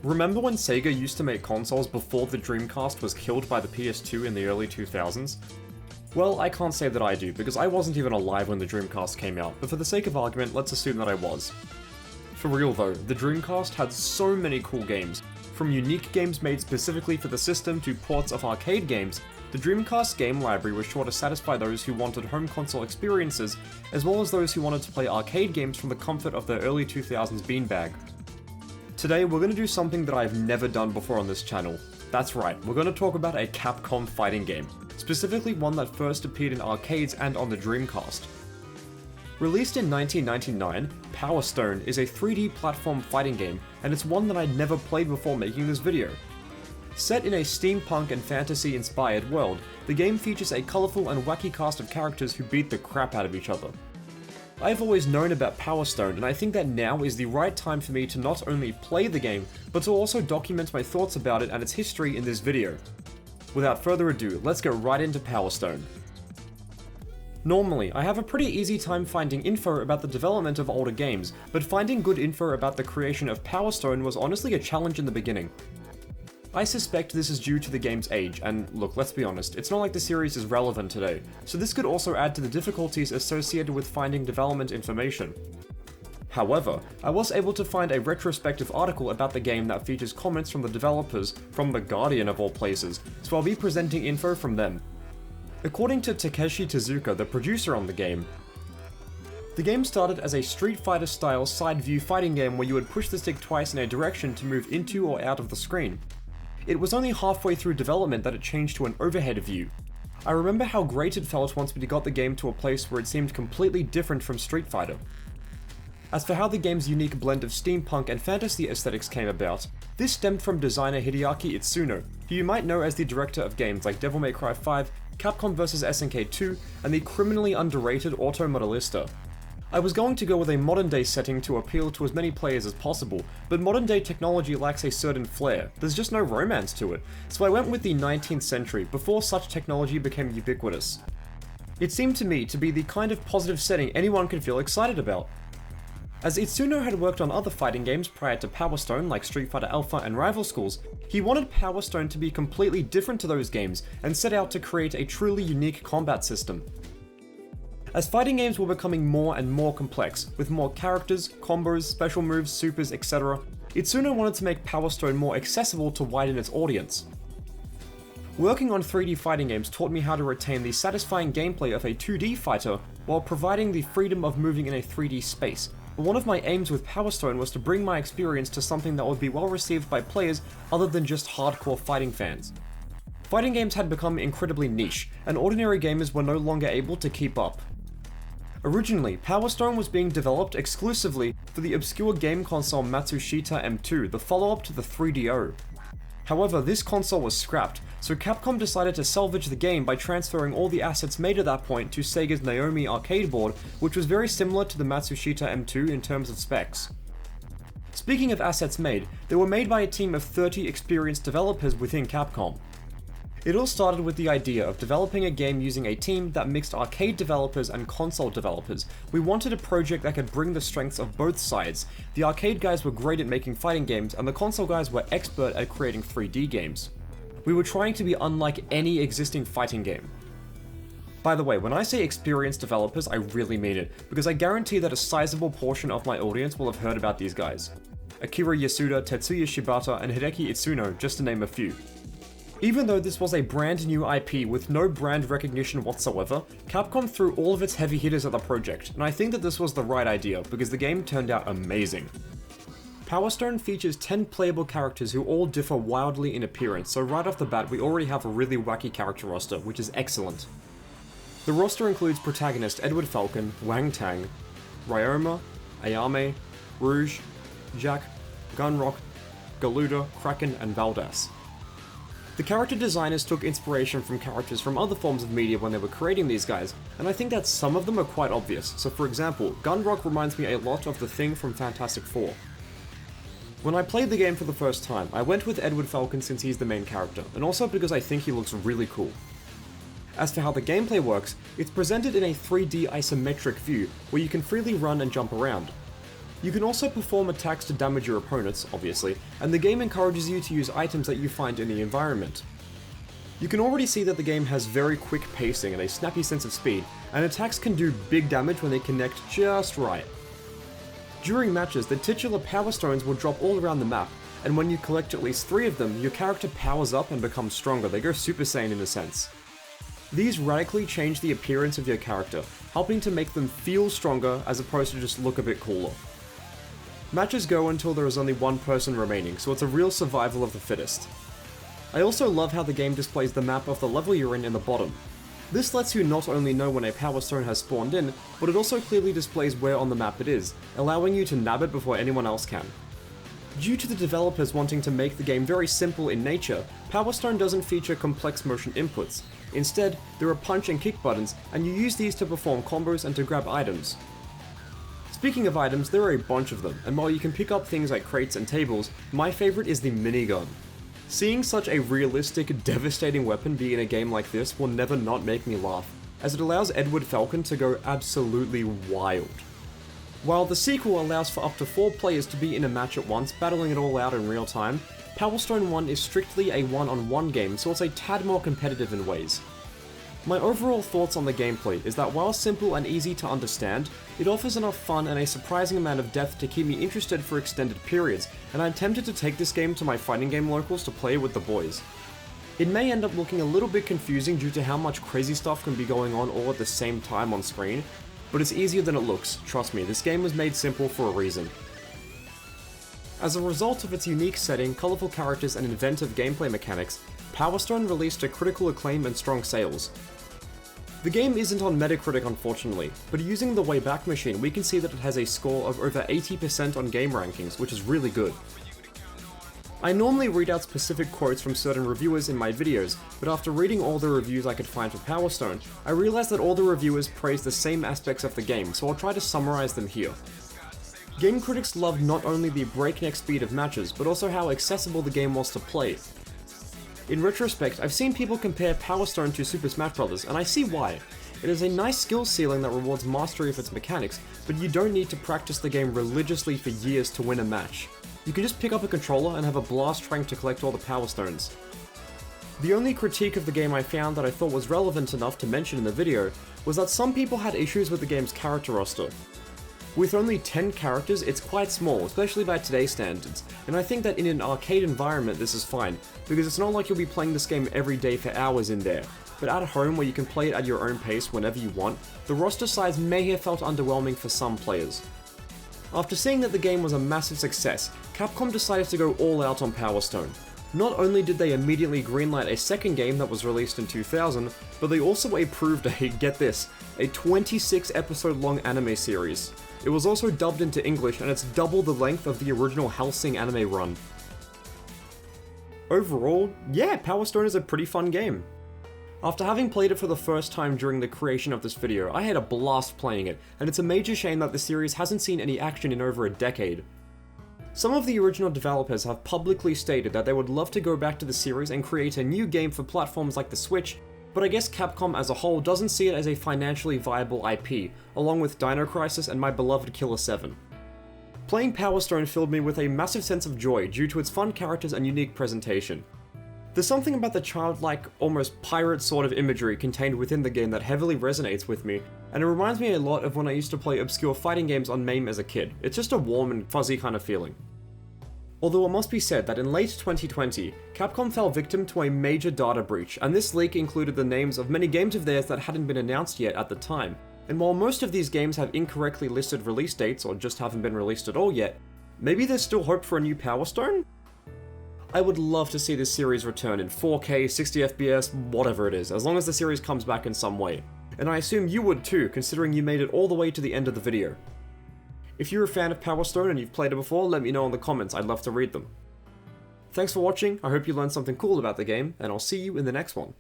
Remember when Sega used to make consoles before the Dreamcast was killed by the PS2 in the early 2000s? Well, I can't say that I do, because I wasn't even alive when the Dreamcast came out, but for the sake of argument, let's assume that I was. For real though, the Dreamcast had so many cool games. From unique games made specifically for the system to ports of arcade games, the Dreamcast game library was sure to satisfy those who wanted home console experiences, as well as those who wanted to play arcade games from the comfort of their early 2000s beanbag. Today we're going to do something that I've never done before on this channel. That's right, we're going to talk about a Capcom fighting game, specifically one that first appeared in arcades and on the Dreamcast. Released in 1999, Power Stone is a 3D platform fighting game, and it's one that I'd never played before making this video. Set in a steampunk and fantasy-inspired world, the game features a colourful and wacky cast of characters who beat the crap out of each other. I've always known about Power Stone, and I think that now is the right time for me to not only play the game, but to also document my thoughts about it and its history in this video. Without further ado, let's go right into Power Stone. Normally, I have a pretty easy time finding info about the development of older games, but finding good info about the creation of Power Stone was honestly a challenge in the beginning. I suspect this is due to the game's age, and look, let's be honest, it's not like the series is relevant today, so this could also add to the difficulties associated with finding development information. However, I was able to find a retrospective article about the game that features comments from the developers, from The Guardian of all places, so I'll be presenting info from them. According to Takeshi Tezuka, the producer on the game started as a Street Fighter style side-view fighting game where you would push the stick twice in a direction to move into or out of the screen. It was only halfway through development that it changed to an overhead view. I remember how great it felt once we got the game to a place where it seemed completely different from Street Fighter. As for how the game's unique blend of steampunk and fantasy aesthetics came about, this stemmed from designer Hideaki Itsuno, who you might know as the director of games like Devil May Cry 5, Capcom vs SNK 2, and the criminally underrated Auto Modelista. I was going to go with a modern day setting to appeal to as many players as possible, but modern day technology lacks a certain flair, there's just no romance to it, so I went with the 19th century, before such technology became ubiquitous. It seemed to me to be the kind of positive setting anyone could feel excited about. As Itsuno had worked on other fighting games prior to Power Stone like Street Fighter Alpha and Rival Schools, he wanted Power Stone to be completely different to those games and set out to create a truly unique combat system. As fighting games were becoming more and more complex, with more characters, combos, special moves, supers, etc., Itsuno wanted to make Power Stone more accessible to widen its audience. Working on 3D fighting games taught me how to retain the satisfying gameplay of a 2D fighter while providing the freedom of moving in a 3D space. But one of my aims with Power Stone was to bring my experience to something that would be well received by players other than just hardcore fighting fans. Fighting games had become incredibly niche, and ordinary gamers were no longer able to keep up. Originally, Power Stone was being developed exclusively for the obscure game console Matsushita M2, the follow-up to the 3DO. However, this console was scrapped, so Capcom decided to salvage the game by transferring all the assets made at that point to Sega's Naomi arcade board, which was very similar to the Matsushita M2 in terms of specs. Speaking of assets made, they were made by a team of 30 experienced developers within Capcom. It all started with the idea of developing a game using a team that mixed arcade developers and console developers. We wanted a project that could bring the strengths of both sides. The arcade guys were great at making fighting games, and the console guys were expert at creating 3D games. We were trying to be unlike any existing fighting game. By the way, when I say experienced developers, I really mean it, because I guarantee that a sizable portion of my audience will have heard about these guys. Akira Yasuda, Tetsuya Shibata, and Hideki Itsuno, just to name a few. Even though this was a brand new IP with no brand recognition whatsoever, Capcom threw all of its heavy hitters at the project, and I think that this was the right idea because the game turned out amazing. Power Stone features 10 playable characters who all differ wildly in appearance, so right off the bat we already have a really wacky character roster, which is excellent. The roster includes protagonist Edward Falcon, Wang Tang, Ryoma, Ayame, Rouge, Jack, Gunrock, Galuda, Kraken, and Valdas. The character designers took inspiration from characters from other forms of media when they were creating these guys, and I think that some of them are quite obvious. So for example, Gunrock reminds me a lot of the Thing from Fantastic Four. When I played the game for the first time, I went with Edward Falcon since he's the main character, and also because I think he looks really cool. As for how the gameplay works, it's presented in a 3D isometric view, where you can freely run and jump around. You can also perform attacks to damage your opponents, obviously, and the game encourages you to use items that you find in the environment. You can already see that the game has very quick pacing and a snappy sense of speed, and attacks can do big damage when they connect just right. During matches, the titular Power Stones will drop all around the map, and when you collect at least 3 of them, your character powers up and becomes stronger. They go Super Saiyan in a sense. These radically change the appearance of your character, helping to make them feel stronger as opposed to just look a bit cooler. Matches go until there is only one person remaining, so it's a real survival of the fittest. I also love how the game displays the map of the level you're in the bottom. This lets you not only know when a Power Stone has spawned in, but it also clearly displays where on the map it is, allowing you to nab it before anyone else can. Due to the developers wanting to make the game very simple in nature, Power Stone doesn't feature complex motion inputs. Instead, there are punch and kick buttons, and you use these to perform combos and to grab items. Speaking of items, there are a bunch of them, and while you can pick up things like crates and tables, my favourite is the minigun. Seeing such a realistic, devastating weapon be in a game like this will never not make me laugh, as it allows Edward Falcon to go absolutely wild. While the sequel allows for up to 4 players to be in a match at once, battling it all out in real time, Power Stone 1 is strictly a one-on-one game, so it's a tad more competitive in ways. My overall thoughts on the gameplay is that while simple and easy to understand, it offers enough fun and a surprising amount of depth to keep me interested for extended periods, and I'm tempted to take this game to my fighting game locals to play with the boys. It may end up looking a little bit confusing due to how much crazy stuff can be going on all at the same time on screen, but it's easier than it looks. Trust me, this game was made simple for a reason. As a result of its unique setting, colourful characters and inventive gameplay mechanics, Power Stone released to critical acclaim and strong sales. The game isn't on Metacritic unfortunately, but using the Wayback Machine we can see that it has a score of over 80% on game rankings, which is really good. I normally read out specific quotes from certain reviewers in my videos, but after reading all the reviews I could find for Power Stone, I realized that all the reviewers praised the same aspects of the game, so I'll try to summarize them here. Game critics loved not only the breakneck speed of matches, but also how accessible the game was to play. In retrospect, I've seen people compare Power Stone to Super Smash Bros., and I see why. It is a nice skill ceiling that rewards mastery of its mechanics, but you don't need to practice the game religiously for years to win a match. You can just pick up a controller and have a blast trying to collect all the Power Stones. The only critique of the game I found that I thought was relevant enough to mention in the video was that some people had issues with the game's character roster. With only 10 characters, it's quite small, especially by today's standards, and I think that in an arcade environment this is fine, because it's not like you'll be playing this game every day for hours in there, but at home where you can play it at your own pace whenever you want, the roster size may have felt underwhelming for some players. After seeing that the game was a massive success, Capcom decided to go all out on Power Stone. Not only did they immediately greenlight a second game that was released in 2000, but they also approved a, get this, a 26 episode long anime series. It was also dubbed into English, and it's double the length of the original Hellsing anime run. Overall, yeah, Power Stone is a pretty fun game. After having played it for the first time during the creation of this video, I had a blast playing it, and it's a major shame that the series hasn't seen any action in over a decade. Some of the original developers have publicly stated that they would love to go back to the series and create a new game for platforms like the Switch, but I guess Capcom as a whole doesn't see it as a financially viable IP, along with Dino Crisis and my beloved Killer 7. Playing Power Stone filled me with a massive sense of joy due to its fun characters and unique presentation. There's something about the childlike, almost pirate sort of imagery contained within the game that heavily resonates with me, and it reminds me a lot of when I used to play obscure fighting games on MAME as a kid. It's just a warm and fuzzy kind of feeling. Although it must be said that in late 2020, Capcom fell victim to a major data breach, and this leak included the names of many games of theirs that hadn't been announced yet at the time. And while most of these games have incorrectly listed release dates or just haven't been released at all yet, maybe there's still hope for a new Power Stone? I would love to see this series return in 4K, 60 FPS, whatever it is, as long as the series comes back in some way. And I assume you would too, considering you made it all the way to the end of the video. If you're a fan of Power Stone and you've played it before, let me know in the comments, I'd love to read them. Thanks for watching, I hope you learned something cool about the game, and I'll see you in the next one.